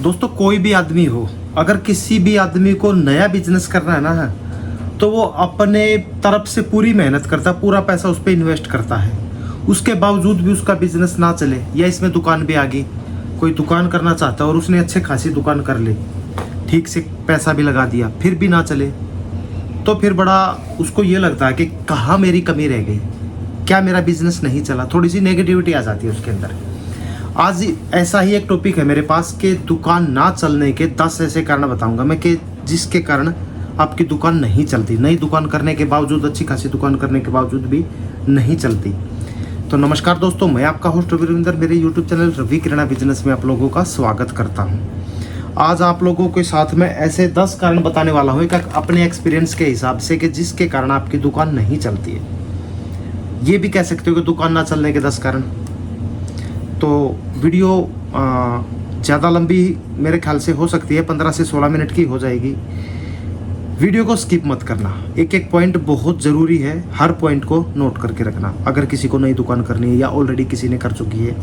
दोस्तों कोई भी आदमी हो, अगर किसी भी आदमी को नया बिजनेस करना है ना, तो वो अपने तरफ से पूरी मेहनत करता है, पूरा पैसा उस पर इन्वेस्ट करता है। उसके बावजूद भी उसका बिजनेस ना चले, या इसमें दुकान भी आ गई, कोई दुकान करना चाहता है और उसने अच्छे खासी दुकान कर ली, ठीक से पैसा भी लगा दिया, फिर भी ना चले, तो फिर बड़ा उसको ये लगता है कि कहाँ मेरी कमी रह गई, क्या मेरा बिजनेस नहीं चला। थोड़ी सी नेगेटिविटी आ जाती है उसके अंदर। आज ऐसा ही एक टॉपिक है मेरे पास कि दुकान ना चलने के 10 ऐसे कारण बताऊंगा मैं कि जिसके कारण आपकी दुकान नहीं चलती, नई दुकान करने के बावजूद, अच्छी खासी दुकान करने के बावजूद भी नहीं चलती। तो नमस्कार दोस्तों, मैं आपका होस्ट रवि रविंदर, मेरे यूट्यूब चैनल रवि किराना बिजनेस में आप लोगों का स्वागत करता हूं। आज आप लोगों के साथ में ऐसे 10 कारण बताने वाला हूं, एक अपने एक्सपीरियंस के हिसाब से, कि जिसके कारण आपकी दुकान नहीं चलती है। ये भी कह सकते हो कि दुकान ना चलने के 10 कारण। तो वीडियो ज़्यादा लंबी मेरे ख्याल से हो सकती है, 15 से 16 मिनट की हो जाएगी। वीडियो को स्किप मत करना, एक एक पॉइंट बहुत ज़रूरी है, हर पॉइंट को नोट करके रखना। अगर किसी को नई दुकान करनी है या ऑलरेडी किसी ने कर चुकी है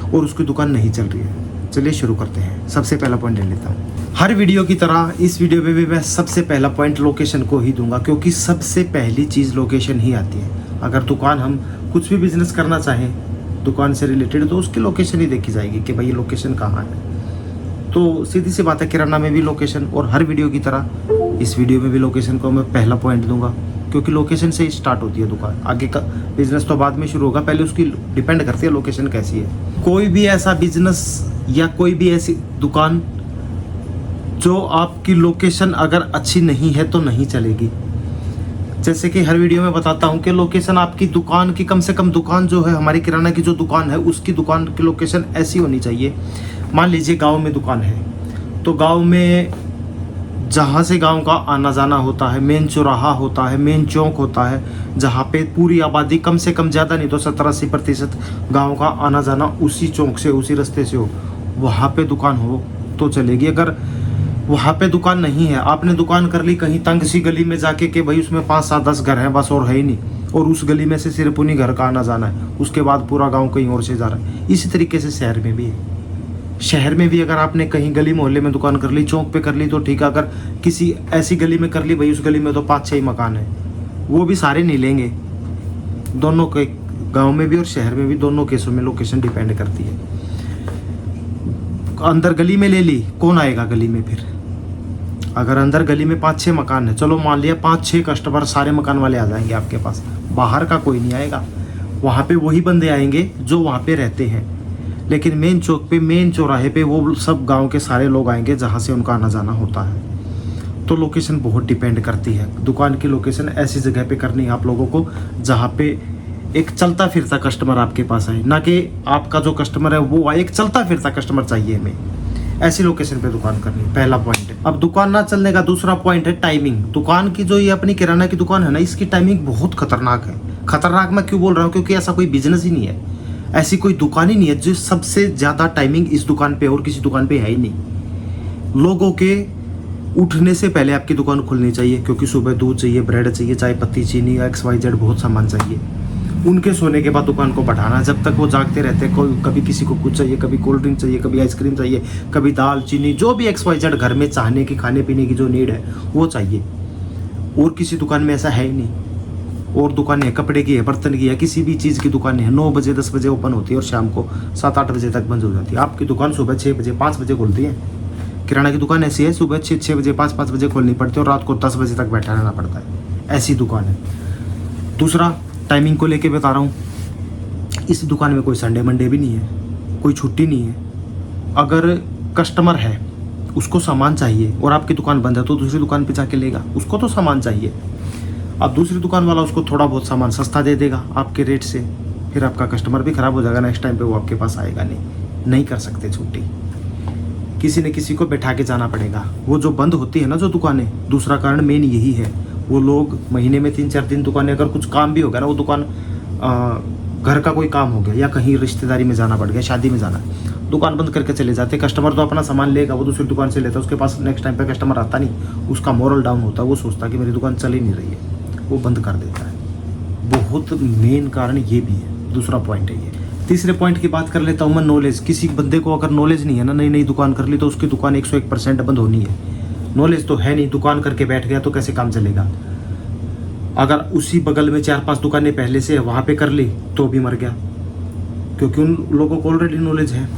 और उसकी दुकान नहीं चल रही है। चलिए शुरू करते हैं। सबसे पहला पॉइंट ले लेता हूँ। हर वीडियो की तरह इस वीडियो में भी मैं सबसे पहला पॉइंट लोकेशन को ही दूंगा, क्योंकि सबसे पहली चीज़ लोकेशन ही आती है। अगर दुकान हम कुछ भी बिजनेस करना चाहें दुकान से रिलेटेड, तो उसकी लोकेशन ही देखी जाएगी कि भाई ये लोकेशन कहाँ है। तो सीधी सी बात है, किराना में भी लोकेशन, और हर वीडियो की तरह इस वीडियो में भी लोकेशन को मैं पहला पॉइंट दूंगा, क्योंकि लोकेशन से ही स्टार्ट होती है दुकान। आगे का बिजनेस तो बाद में शुरू होगा, पहले उसकी डिपेंड करती है लोकेशन कैसी है। कोई भी ऐसा बिजनेस या कोई भी ऐसी दुकान जो आपकी लोकेशन अगर अच्छी नहीं है तो नहीं चलेगी। जैसे कि हर वीडियो में बताता हूं कि लोकेशन आपकी दुकान की, कम से कम दुकान जो है, हमारी किराना की जो दुकान है, उसकी दुकान की लोकेशन ऐसी होनी चाहिए। मान लीजिए गांव में दुकान है, तो गांव में जहाँ से गांव का आना जाना होता है, मेन चौराहा होता है, मेन चौक होता है, जहाँ पे पूरी आबादी, कम से कम ज़्यादा नहीं तो 70-80% गाँव का आना जाना उसी चौक से, उसी रास्ते से हो, वहाँ पे दुकान हो तो चलेगी। अगर वहाँ पे दुकान नहीं है, आपने दुकान कर ली कहीं तंग सी गली में जाके कि भाई उसमें 5-7-10 घर हैं बस, और है ही नहीं, और उस गली में से सिर्फ उन्हीं घर का आना जाना है, उसके बाद पूरा गांव कहीं और से जा रहा है। इसी तरीके से शहर में भी है। शहर में भी अगर आपने कहीं गली मोहल्ले में दुकान कर ली, चौक पे कर ली तो ठीक है। अगर किसी ऐसी गली में कर ली, भाई उस गली में तो 5-6 मकान है, वो भी सारे नहीं लेंगे। दोनों के, गाँव में भी और शहर में भी, दोनों केसों में लोकेशन डिपेंड करती है। अंदर गली में ले ली, कौन आएगा गली में फिर? अगर अंदर गली में 5-6 मकान है, चलो मान लिया 5-6 कस्टमर, सारे मकान वाले आ जाएंगे आपके पास, बाहर का कोई नहीं आएगा। वहाँ पे वही बंदे आएंगे जो वहाँ पे रहते हैं, लेकिन मेन चौक पे, मेन चौराहे पे वो सब गांव के सारे लोग आएंगे जहाँ से उनका आना जाना होता है। तो लोकेशन बहुत डिपेंड करती है। दुकान की लोकेशन ऐसी जगह पे करनी है आप लोगों को जहाँ पे एक चलता फिरता कस्टमर आपके पास आए, ना कि आपका जो कस्टमर है वो आए, एक चलता फिरता कस्टमर चाहिए हमें। ऐसी लोकेशन पे दुकान करनी, पहला पॉइंट है। अब दुकान ना चलने का दूसरा पॉइंट है टाइमिंग। दुकान की जो ये अपनी किराना की दुकान है ना, इसकी टाइमिंग बहुत खतरनाक है। खतरनाक मैं क्यों बोल रहा हूँ? क्योंकि ऐसा कोई बिजनेस ही नहीं है, ऐसी कोई दुकान ही नहीं है जो सबसे ज़्यादा टाइमिंग इस दुकान पे और किसी दुकान पे है ही नहीं। लोगों के उठने से पहले आपकी दुकान खुलनी चाहिए, क्योंकि सुबह दूध चाहिए, ब्रेड चाहिए, चाय पत्ती, चीनी, XYZ बहुत सामान चाहिए। उनके सोने के बाद दुकान को बढ़ाना, जब तक वो जागते रहते, कोई कभी किसी को कुछ चाहिए, कभी कोल्ड ड्रिंक चाहिए, कभी आइसक्रीम चाहिए, कभी दाल चीनी, जो भी XYZ घर में चाहने की, खाने पीने की जो नीड है वो चाहिए। और किसी दुकान में ऐसा है ही नहीं। और दुकानें हैं, कपड़े की है, बर्तन की है, किसी भी चीज़ की दुकान है, 9 बजे 10 बजे ओपन होती है और शाम को 7-8 बजे तक बंद हो जाती है। आपकी दुकान सुबह 6 बजे 5 बजे खुलती है। किराना की दुकान ऐसी है, सुबह 6 बजे 5 बजे खोलनी पड़ती है और रात को 10 बजे तक बैठा रहना पड़ता है। ऐसी दुकान है। दूसरा, टाइमिंग को लेके बता रहा हूँ, इस दुकान में कोई संडे मंडे भी नहीं है, कोई छुट्टी नहीं है। अगर कस्टमर है, उसको सामान चाहिए और आपकी दुकान बंद है, तो दूसरी दुकान पे जाके लेगा, उसको तो सामान चाहिए। अब दूसरी दुकान वाला उसको थोड़ा बहुत सामान सस्ता दे देगा आपके रेट से, फिर आपका कस्टमर भी ख़राब हो जाएगा। नेक्स्ट टाइम पे वो आपके पास आएगा नहीं कर सकते छुट्टी, किसी न किसी को बैठा के जाना पड़ेगा। वो जो बंद होती है ना जो दुकानें, दूसरा कारण मेन यही है। वो लोग महीने में 3-4 दिन दुकानें, अगर कुछ काम भी हो गया ना, वो दुकान घर का कोई काम हो गया या कहीं रिश्तेदारी में जाना पड़ गया, शादी में जाना, दुकान बंद करके चले जाते। कस्टमर तो अपना सामान लेगा, वो दूसरी दुकान से लेता है, उसके पास नेक्स्ट टाइम पे कस्टमर आता नहीं, उसका मोरल डाउन होता है, वो सोचता है कि मेरी दुकान चल ही नहीं रही है, वो बंद कर देता है। बहुत मेन कारण ये भी है, दूसरा पॉइंट है ये। तीसरे पॉइंट की बात कर लेता हूँ मैं, नॉलेज। किसी बंदे को अगर नॉलेज नहीं है ना, नई नई दुकान कर ली तो उसकी दुकान 101% बंद होनी है। नॉलेज तो है नहीं, दुकान करके बैठ गया तो कैसे काम चलेगा। अगर उसी बगल में 4-5 दुकानें पहले से है, वहाँ पे कर ली तो भी मर गया, क्योंकि उन लोगों को ऑलरेडी नॉलेज है।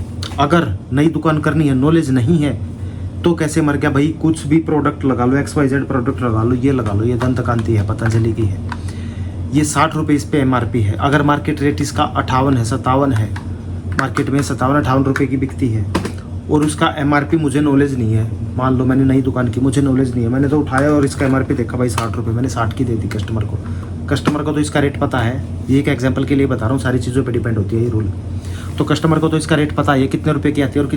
अगर नई दुकान करनी है, नॉलेज नहीं है, तो कैसे मर गया भाई। कुछ भी प्रोडक्ट लगा लो, XYZ प्रोडक्ट लगा लो, ये लगा लो, ये दंतकांति है, पतंजलि की है, ये 60 रुपये इस पे MRP है। अगर मार्केट रेट इसका 58 है, 57 है, मार्केट में 57-58 रुपये की बिकती है, और उसका MRP मुझे नॉलेज नहीं है। मान लो मैंने नई दुकान की, मुझे नॉलेज नहीं है, मैंने तो उठाया और इसका MRP देखा भाई 60 रुपये, मैंने 60 की दे दी कस्टमर को। कस्टमर को तो इसका रेट पता है, ये एक एग्जांपल के लिए बता रहा हूँ, सारी चीज़ों पे डिपेंड होती है ये रूल। तो कस्टमर को तो इसका रेट पता है कितने रुपए की आती है और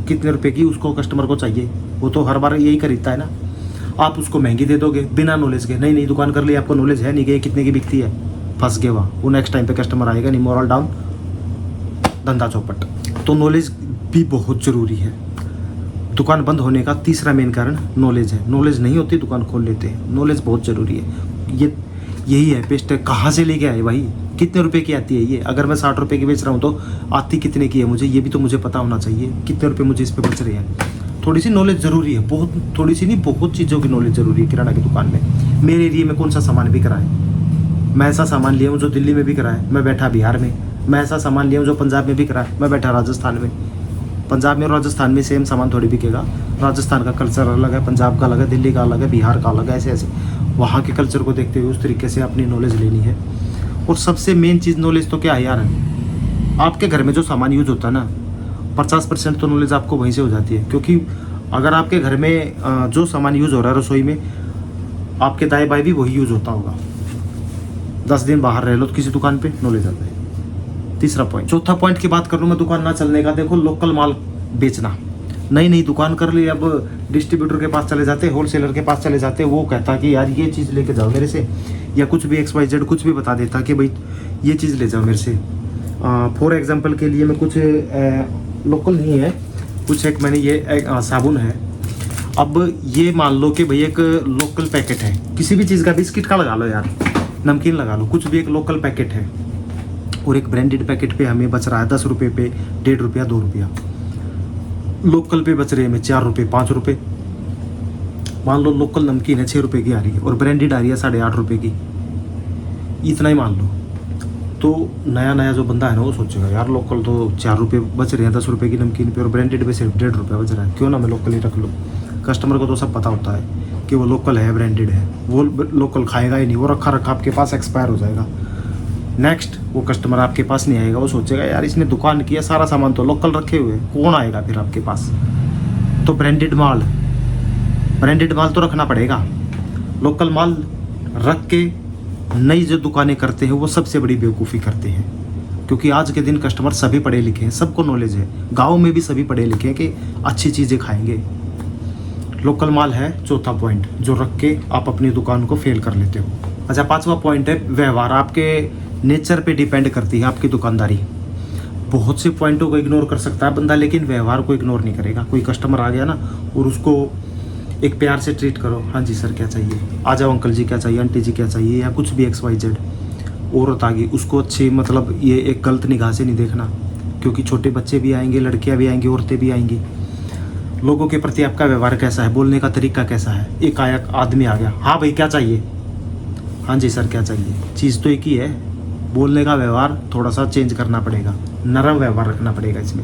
कितने रुपए की उसको कस्टमर को चाहिए। वो तो हर बार यही खरीदता है ना। आप उसको महंगी दे दोगे बिना नॉलेज के, नई दुकान कर ली, आपको नॉलेज है नहीं कि ये कितने की बिकती है, फंस गए वहाँ। वो नेक्स्ट टाइम पे कस्टमर आएगा नहीं, मोरल डाउन, धंधा चौपट। तो नॉलेज भी बहुत ज़रूरी है। दुकान बंद होने का तीसरा मेन कारण नॉलेज है। नॉलेज नहीं होती दुकान खोल लेते हैं। नॉलेज बहुत ज़रूरी है। यही है पेस्ट है। कहाँ से लेके आए भाई, कितने रुपए की आती है ये। अगर मैं 60 रुपये की बेच रहा हूँ तो आती कितने की है मुझे, ये भी तो मुझे पता होना चाहिए। कितने रुपए मुझे इस पर बच रहे हैं। थोड़ी सी नॉलेज ज़रूरी है, बहुत थोड़ी सी नहीं, बहुत चीज़ों की नॉलेज ज़रूरी है किराना की दुकान में। मेरे एरिया में कौन सा सामान बिक रहा है, मैं ऐसा सामान लिया हूँ जो दिल्ली में बिक रहा है, मैं बैठा बिहार में। मैं ऐसा सामान लिया हूँ जो पंजाब में बिक रहा है, मैं बैठा राजस्थान में। पंजाब में और राजस्थान में सेम सामान थोड़ी बिकेगा। राजस्थान का कल्चर अलग है, पंजाब का अलग है, दिल्ली का अलग है, बिहार का अलग है। ऐसे ऐसे वहाँ के कल्चर को देखते हुए उस तरीके से अपनी नॉलेज लेनी है। और सबसे मेन चीज़ नॉलेज तो क्या है यार, आपके घर में जो सामान यूज होता है ना, 50% तो नॉलेज आपको वहीं से हो जाती है। क्योंकि अगर आपके घर में जो सामान यूज़ हो रहा है रसोई में, आपके दाएं बाएं भी वही यूज़ होता होगा। 10 दिन बाहर रह लो तो किसी दुकान पे नॉलेज आता है। तीसरा पॉइंट। चौथा पॉइंट की बात कर लूँ मैं दुकान ना चलने का, देखो लोकल माल बेचना। नई दुकान कर ली, अब डिस्ट्रीब्यूटर के पास चले जाते, होलसेलर के पास चले जाते, वो कहता कि यार ये चीज़ लेके जाओ मेरे से, या कुछ भी XYZ कुछ भी बता देता कि भाई ये चीज़ ले जाओ मेरे से। फॉर एग्जांपल के लिए मैं कुछ लोकल नहीं है, कुछ एक मैंने ये साबुन है। अब ये मान लो कि भाई एक लोकल पैकेट है किसी भी चीज़ का, बिस्किट का लगा लो यार, नमकीन लगा लो, कुछ भी एक लोकल पैकेट है, और एक ब्रांडेड पैकेट पे हमें बच रहा है 10 रुपये पे 1.5 रुपया 2 रुपया। लोकल पे बच रहे हैं हमें 4 रुपये 5 रुपये। मान लो लोकल नमकीन है 6 रुपये की आ रही है और ब्रांडेड आ रही है 8.5 रुपये की, इतना ही मान लो। तो नया जो बंदा है ना वो सोचेगा यार लोकल तो 4 रुपये बच रहे हैं 10 रुपये की नमकीन पे, और ब्रांडेड पे सिर्फ 1.5 रुपया बच रहा है, क्यों ना मैं लोकल ही रख लूँ। कस्टमर को तो सब पता होता है कि वो लोकल है, ब्रांडेड है, वो लोकल खाएगा ही नहीं, वो रखा आपके पास एक्सपायर हो जाएगा। नेक्स्ट वो कस्टमर आपके पास नहीं आएगा, वो सोचेगा यार इसने दुकान किया, सारा सामान तो लोकल रखे हुए, कौन आएगा फिर आपके पास। तो ब्रांडेड माल तो रखना पड़ेगा। लोकल माल रख के नई जो दुकानें करते हैं वो सबसे बड़ी बेवकूफ़ी करते हैं, क्योंकि आज के दिन कस्टमर सभी पढ़े लिखे हैं, सबको नॉलेज है, गाँव में भी सभी पढ़े लिखे हैं कि अच्छी चीज़ें खाएंगे। लोकल माल है चौथा पॉइंट, जो रख के आप अपनी दुकान को फेल कर लेते हो। अच्छा, पांचवा पॉइंट है व्यवहार। आपके नेचर पे डिपेंड करती है आपकी दुकानदारी। बहुत से पॉइंटों को इग्नोर कर सकता है बंदा, लेकिन व्यवहार को इग्नोर नहीं करेगा। कोई कस्टमर आ गया ना, और उसको एक प्यार से ट्रीट करो, हाँ जी सर क्या चाहिए, आ जाओ अंकल जी क्या चाहिए, आंटी जी क्या चाहिए, या कुछ भी XYZ। औरत आ गई, उसको अच्छी मतलब ये एक गलत निगाह से नहीं देखना, क्योंकि छोटे बच्चे भी आएंगे, लड़कियाँ भी आएंगी, औरतें भी आएंगी। लोगों के प्रति आपका व्यवहार कैसा है, बोलने का तरीका कैसा है। एक आदमी आ गया, हाँ भाई क्या चाहिए, हाँ जी सर क्या चाहिए, चीज़ तो एक ही है, बोलने का व्यवहार थोड़ा सा चेंज करना पड़ेगा, नरम व्यवहार रखना पड़ेगा। इसमें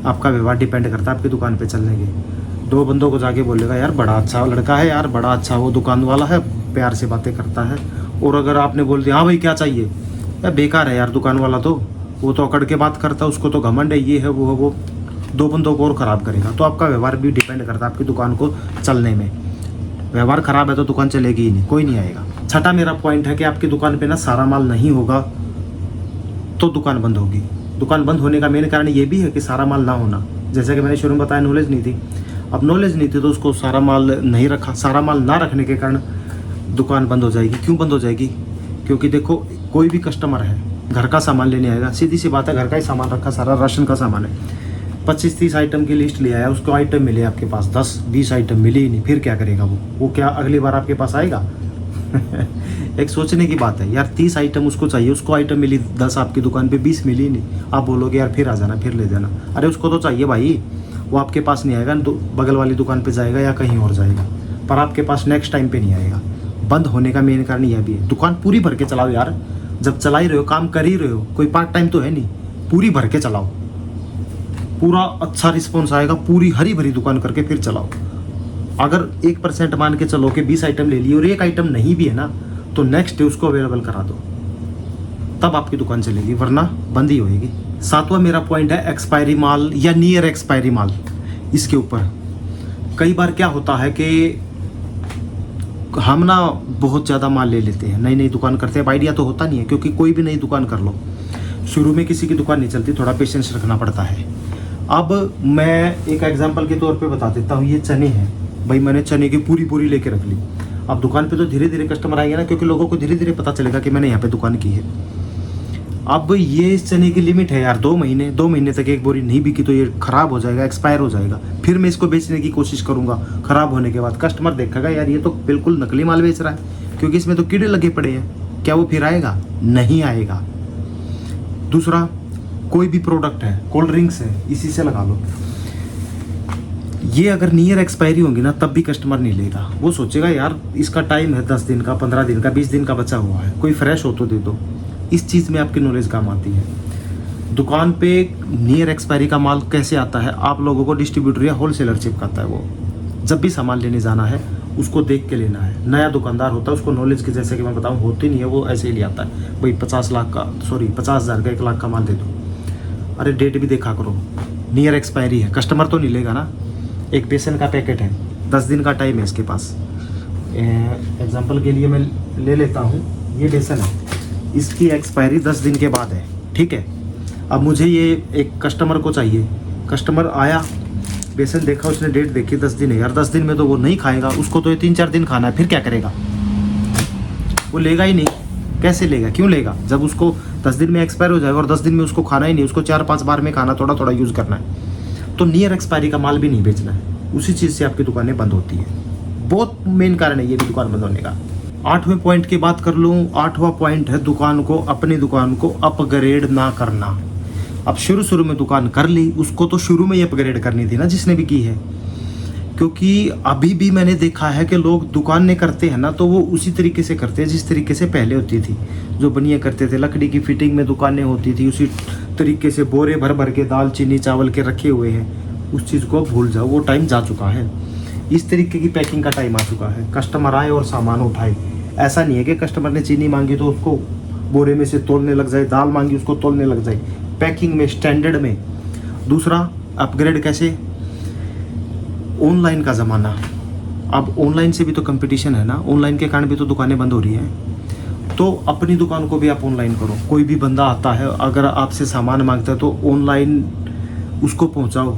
आपका व्यवहार डिपेंड करता है आपकी दुकान पे चलने के। 2 बंदों को जाके बोलेगा यार बड़ा अच्छा लड़का है यार, बड़ा अच्छा वो दुकान वाला है, प्यार से बातें करता है, और अगर आपने बोल दिया हाँ भाई क्या चाहिए, यार बेकार है यार दुकान वाला, तो वो तो अकड़ के बात करता है, उसको तो घमंड है, ये है वो है, वो 2 बंदों को और ख़राब करेगा। तो आपका व्यवहार भी डिपेंड करता है आपकी दुकान को चलने में। व्यवहार ख़राब है तो दुकान चलेगी ही नहीं, कोई नहीं आएगा। छठा मेरा पॉइंट है कि आपकी दुकान पे ना सारा माल नहीं होगा तो दुकान बंद होगी। दुकान बंद होने का मेन कारण ये भी है कि सारा माल ना होना। जैसे कि मैंने शुरू में बताया नॉलेज नहीं थी, अब नॉलेज नहीं थी तो उसको सारा माल नहीं रखा। सारा माल ना रखने के कारण दुकान बंद हो जाएगी। क्यों बंद हो जाएगी? क्योंकि देखो कोई भी कस्टमर है घर का सामान लेने आएगा, सीधी सी बात है, घर का ही सामान रखा, सारा राशन का सामान है, 25-30 आइटम की लिस्ट ले आया, उसको आइटम मिले आपके पास 10-20 आइटम मिले ही नहीं, फिर क्या करेगा वो क्या अगली बार आपके पास आएगा? एक सोचने की बात है यार, 30 आइटम उसको चाहिए, उसको आइटम मिली 10, आपकी दुकान पे 20 मिली नहीं, आप बोलोगे यार फिर आ जाना, फिर ले जाना। अरे उसको तो चाहिए भाई, वो आपके पास नहीं आएगा, बगल वाली दुकान पे जाएगा या कहीं और जाएगा, पर आपके पास नेक्स्ट टाइम पे नहीं आएगा। बंद होने का मेन कारण यह भी है। दुकान पूरी भर के चलाओ यार, जब चला ही रहे हो, काम कर ही रहे हो, कोई पार्ट टाइम तो है नहीं, पूरी भर के चलाओ, पूरा अच्छा रिस्पॉन्स आएगा, पूरी हरी भरी दुकान करके फिर चलाओ। अगर 1% मान के चलो कि 20 आइटम ले लिए और एक आइटम नहीं भी है ना, तो नेक्स्ट डे उसको अवेलेबल करा दो, तब आपकी दुकान चलेगी, वरना बंद ही होएगी। 7वां मेरा पॉइंट है एक्सपायरी माल या नियर एक्सपायरी माल। इसके ऊपर कई बार क्या होता है कि हम ना बहुत ज़्यादा माल ले लेते हैं, नई नई दुकान करते हैं, आइडिया तो होता नहीं है, क्योंकि कोई भी नई दुकान कर लो, शुरू में किसी की दुकान नहीं चलती, थोड़ा पेशेंस रखना पड़ता है। अब मैं एक एग्जांपल के तौर पे बता देता हूँ, ये चने हैं भाई, मैंने चने की पूरी लेके रख ली। अब दुकान पे तो धीरे धीरे कस्टमर आएंगे ना, क्योंकि लोगों को धीरे धीरे पता चलेगा कि मैंने यहाँ पे दुकान की है। अब ये इस चने की लिमिट है यार 2 महीने, 2 महीने तक एक बोरी नहीं बिकी तो ये ख़राब हो जाएगा, एक्सपायर हो जाएगा। फिर मैं इसको बेचने की कोशिश करूँगा, ख़राब होने के बाद कस्टमर देखेगा यार ये तो बिल्कुल नकली माल बेच रहा है, क्योंकि इसमें तो कीड़े लगे पड़े हैं। क्या वो फिर आएगा? नहीं आएगा। दूसरा, कोई भी प्रोडक्ट है, कोल्ड ड्रिंक्स है, इसी से लगा लो, ये अगर नियर एक्सपायरी होंगी ना तब भी कस्टमर नहीं लेगा। वो सोचेगा यार इसका टाइम है 10 दिन का, 15 दिन का, 20 दिन का बचा हुआ है, कोई फ्रेश हो तो दे दो। इस चीज़ में आपकी नॉलेज काम आती है। दुकान पे नियर एक्सपायरी का माल कैसे आता है, आप लोगों को डिस्ट्रीब्यूटर या होलसेलर चिपकाता है। वो जब भी सामान लेने जाना है उसको देख के लेना है। नया दुकानदार होता है, उसको नॉलेज की, जैसे कि मैं बताऊँ, होती नहीं है, वो ऐसे ही ले आता है भाई 50,000 का 1 लाख का माल दे दो। अरे डेट भी देखा करो, नियर एक्सपायरी है, कस्टमर तो नहीं लेगा ना। एक बेसन का पैकेट है, 10 दिन का टाइम है इसके पास। एग्जांपल के लिए मैं ले लेता हूँ, ये बेसन है, इसकी एक्सपायरी 10 दिन के बाद है, ठीक है। अब मुझे ये एक कस्टमर को चाहिए, कस्टमर आया, बेसन देखा, उसने डेट देखी 10 दिन है यार, 10 दिन में तो वो नहीं खाएगा, उसको तो ये 3-4 दिन खाना है, फिर क्या करेगा? वो लेगा ही नहीं। कैसे लेगा? क्यों लेगा? जब उसको 10 दिन में एक्सपायर हो जाएगा और 10 दिन में उसको खाना ही नहीं, उसको 4-5 बार में खाना, थोड़ा थोड़ा यूज़ करना है। तो नियर एक्सपायरी का माल भी नहीं बेचना है, उसी चीज़ से आपकी दुकानें बंद होती है। बहुत मेन कारण है ये भी दुकान बंद होने का। 8वें पॉइंट की बात कर लूँ, 8वां पॉइंट है अपनी दुकान को अपग्रेड ना करना। अब शुरू में दुकान कर ली, उसको तो शुरू में ही अपग्रेड करनी थी ना जिसने भी की है, क्योंकि अभी भी मैंने देखा है कि लोग दुकानें करते हैं ना तो वो उसी तरीके से करते हैं जिस तरीके से पहले होती थी। जो बनिया करते थे, लकड़ी की फिटिंग में दुकानें होती थी, उसी तरीके से बोरे भर भर के दाल चीनी चावल के रखे हुए हैं। उस चीज़ को भूल जाओ, वो टाइम जा चुका है। इस तरीके की पैकिंग का टाइम आ चुका है। कस्टमर आए और सामान उठाए। ऐसा नहीं है कि कस्टमर ने चीनी मांगी तो उसको बोरे में से तोलने लग जाए, दाल मांगी उसको तोलने लग जाए। पैकिंग में, स्टैंडर्ड में। दूसरा, अपग्रेड कैसे? ऑनलाइन का ज़माना, अब ऑनलाइन से भी तो कंपटीशन है ना, ऑनलाइन के कारण भी तो दुकानें बंद हो रही हैं। तो अपनी दुकान को भी आप ऑनलाइन करो। कोई भी बंदा आता है, अगर आपसे सामान मांगता है तो ऑनलाइन उसको पहुंचाओ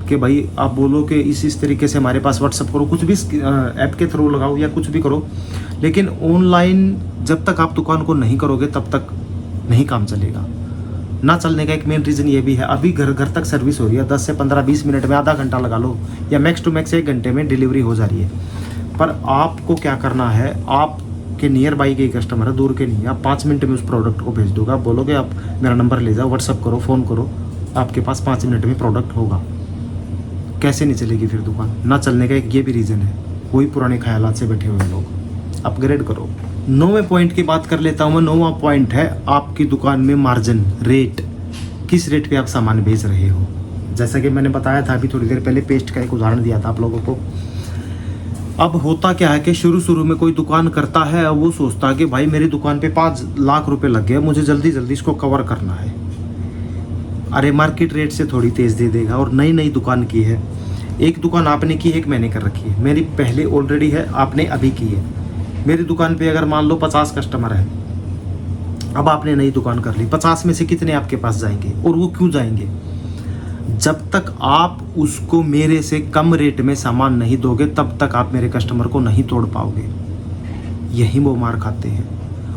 कि भाई आप बोलो कि इस तरीके से हमारे पास व्हाट्सअप करो, कुछ भी ऐप के थ्रू लगाओ या कुछ भी करो। लेकिन ऑनलाइन जब तक आप दुकान को नहीं करोगे तब तक नहीं काम चलेगा। ना चलने का एक मेन रीज़न ये भी है, अभी घर घर तक सर्विस हो रही है, 10 से 15-20 मिनट में, आधा घंटा लगा लो, या मैक्स टू मैक्स 1 घंटे में डिलीवरी हो जा रही है। पर आपको क्या करना है, आपके नियर बाई के कस्टमर है, दूर के नहीं है, आप 5 मिनट में उस प्रोडक्ट को भेज दोगे। आप बोलोगे आप मेरा नंबर ले जाओ, व्हाट्सअप करो, फ़ोन करो, आपके पास 5 मिनट में प्रोडक्ट होगा। कैसे नहीं चलेगी फिर दुकान? ना चलने का एक ये भी रीज़न है, वही पुराने ख्यालात से बैठे हुए लोग। अपग्रेड करो। 9वें पॉइंट की बात कर लेता हूँ मैं। 9वां पॉइंट है आपकी दुकान में मार्जिन, रेट। किस रेट पे आप सामान बेच रहे हो? जैसा कि मैंने बताया था अभी थोड़ी देर पहले, पेस्ट का एक उदाहरण दिया था आप लोगों को। अब होता क्या है कि शुरू में कोई दुकान करता है, वो सोचता है कि भाई मेरी दुकान पे 5 लाख रुपए लग गए, मुझे जल्दी इसको कवर करना है। अरे मार्केट रेट से थोड़ी तेज़ दे देगा। और नई दुकान की है, एक दुकान आपने की, एक मैंने कर रखी है। मेरी पहले ऑलरेडी है, आपने अभी की है। मेरी दुकान पे अगर मान लो 50 कस्टमर है, अब आपने नई दुकान कर ली, 50 में से कितने आपके पास जाएंगे? और वो क्यों जाएंगे? जब तक आप उसको मेरे से कम रेट में सामान नहीं दोगे तब तक आप मेरे कस्टमर को नहीं तोड़ पाओगे। यही वो मार खाते हैं।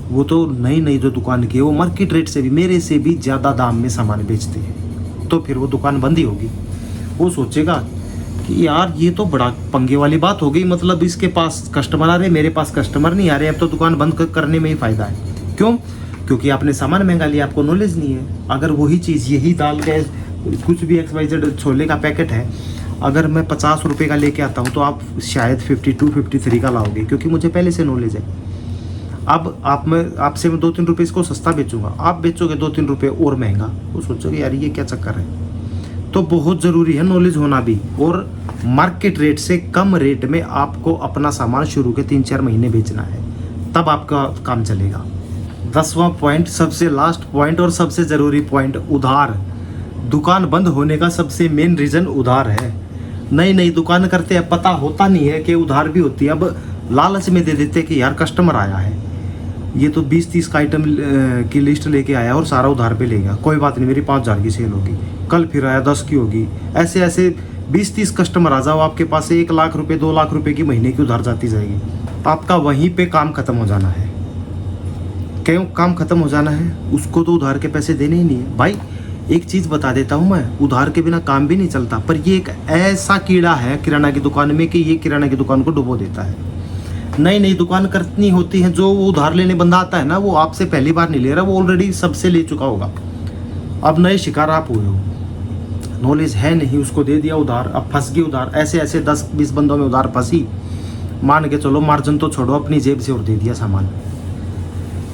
वो तो नई जो दुकान की है वो मार्केट रेट से भी, मेरे से भी ज़्यादा दाम में सामान बेचते हैं, तो फिर वो दुकान बंद ही होगी। वो सोचेगा कि यार ये तो बड़ा पंगे वाली बात हो गई, मतलब इसके पास कस्टमर आ रहे, मेरे पास कस्टमर नहीं आ रहे, अब तो दुकान बंद करने में ही फ़ायदा है। क्यों? क्योंकि आपने सामान महंगा लिया, आपको नॉलेज नहीं है। अगर वही चीज़ यही दाल के कुछ भी XYZ छोले का पैकेट है, अगर मैं 50 रुपये का लेके आता हूँ तो आप शायद 52 53 का लाओगे, क्योंकि मुझे पहले से नॉलेज है। अब आपसे मैं 2-3 रुपये इसको सस्ता बेचूंगा, आप बेचोगे 2-3 रुपये और महंगा, वो सोचोगे यार ये क्या चक्कर है। तो बहुत ज़रूरी है नॉलेज होना भी, और मार्केट रेट से कम रेट में आपको अपना सामान शुरू के 3-4 महीने बेचना है, तब आपका काम चलेगा। 10वां पॉइंट, सबसे लास्ट पॉइंट और सबसे ज़रूरी पॉइंट, उधार। दुकान बंद होने का सबसे मेन रीज़न उधार है। नई दुकान करते हैं, पता होता नहीं है कि उधार भी होती है। अब लालच में दे देते कि यार कस्टमर आया है, ये तो 20-30 का आइटम की लिस्ट लेके आया और सारा उधार पे ले गया, कोई बात नहीं मेरी 5000 की सेल होगी, कल फिर आया 10 की होगी। ऐसे 20-30 कस्टमर आ जाओ, आपके पास 1 लाख रुपये 2 लाख रुपये की महीने की उधार जाती जाएगी। आपका वहीं पे काम खत्म हो जाना है। क्यों काम खत्म हो जाना है? उसको तो उधार के पैसे देने ही नहीं है। भाई एक चीज़ बता देता हूँ मैं, उधार के बिना काम भी नहीं चलता, पर ये एक ऐसा कीड़ा है किराना की दुकान में कि ये किराना की दुकान को डुबो देता है। नई दुकान करनी होती है, जो वो उधार लेने बंदा आता है ना, वो आपसे पहली बार नहीं ले रहा, वो ऑलरेडी सबसे ले चुका होगा। अब नए शिकार आप हुए हो, नॉलेज है नहीं, उसको दे दिया उधार, अब फंस गई उधार। ऐसे 10-20 बंदों में उधार फंसी, मान के चलो मार्जिन तो छोड़ो, अपनी जेब से और दे दिया सामान।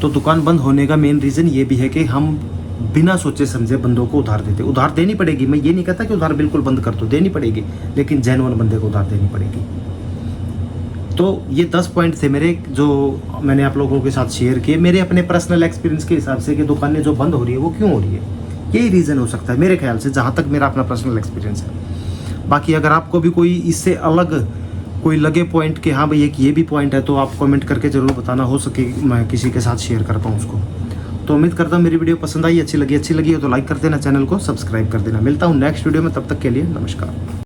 तो दुकान बंद होने का मेन रीज़न ये भी है कि हम बिना सोचे समझे बंदों को उधार देते। उधार देनी पड़ेगी, मैं ये नहीं कहता कि उधार बिल्कुल बंद कर दो, देनी पड़ेगी, लेकिन जेन्युइन बंदे को उधार देनी पड़ेगी। तो ये 10 पॉइंट थे मेरे, जो मैंने आप लोगों के साथ शेयर किए, मेरे अपने पर्सनल एक्सपीरियंस के हिसाब से कि दुकानें जो बंद हो रही है वो क्यों हो रही है, यही रीज़न हो सकता है मेरे ख्याल से, जहाँ तक मेरा अपना पर्सनल एक्सपीरियंस है। बाकी अगर आपको भी कोई इससे अलग कोई लगे पॉइंट कि हाँ भाई एक ये भी पॉइंट है, तो आप कमेंट करके ज़रूर बताना, हो सके मैं किसी के साथ शेयर कर पाऊँ उसको। तो उम्मीद करता हूँ मेरी वीडियो पसंद आई, अच्छी लगी हो तो लाइक कर देना, चैनल को सब्सक्राइब कर देना। मिलता हूँ नेक्स्ट वीडियो में, तब तक के लिए नमस्कार।